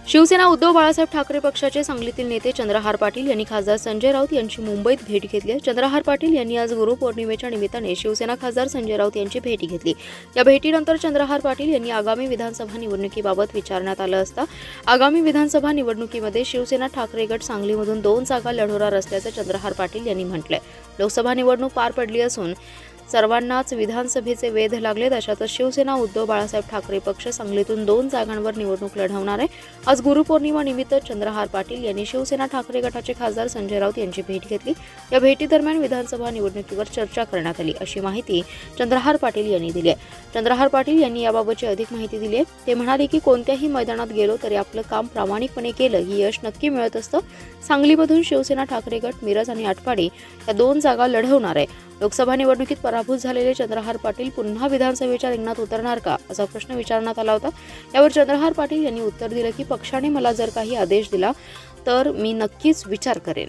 शिवसेना उद्धव बाळासाहेब ठाकरे पक्षाचे सांगलीतील नेते चंद्रहार पाटील यांनी खासदार संजय राऊत यांची मुंबईत भेट घेतली आहे। चंद्रहार पाटील यांनी आज गुरुपौर्णिमेच्या निमित्ताने शिवसेना खासदार संजय राऊत यांची भेट घेतली। या भेटीनंतर चंद्रहार पाटील यांनी आगामी विधानसभा निवडणुकीबाबत विचारण्यात आलं असता आगामी विधानसभा निवडणुकीमध्ये शिवसेना ठाकरे गट सांगलीमधून 2 जागा लढवणार असल्याचं चंद्रहार पाटील यांनी म्हटलंय। लोकसभा निवडणूक पार पडली असून सर्वांनाच विधानसभेचे वेध लागलेत। अशातच शिवसेना उद्धव बाळासाहेब ठाकरे पक्ष सांगलीतून 2 जागांवर निवडणूक लढवणार आहे। आज गुरुपौर्णिमा निमित्त चंद्रहार पाटील यांनी शिवसेना ठाकरे गटाचे खासदार संजय राऊत यांची भेट घेतली। या भेटीदरम्यान विधानसभा निवडणुकीवर चर्चा करण्यात आली अशी माहिती चंद्रहार पाटील यांनी दिली आहे। चंद्रहार पाटील यांनी याबाबतची अधिक माहिती दिली आहे। ते म्हणाले की कोणत्याही मैदानात गेलो तरी आपलं काम प्रामाणिकपणे केलं की यश नक्की मिळत असतं। सांगलीमधून शिवसेना ठाकरे गट मिरज आणि आटपाडी या 2 जागा लढवणार आहे। लोकसभा निवडणुकीत पराभूत झालेले चंद्रहार पाटील पुन्हा विधानसभेच्या रिंगणात उतरणार का असा प्रश्न विचारण्यात आला होता। यावर चंद्रहार पाटील यांनी उत्तर दिलं की पक्षाने मला जर काही आदेश दिला तर मी नक्कीच विचार करेन।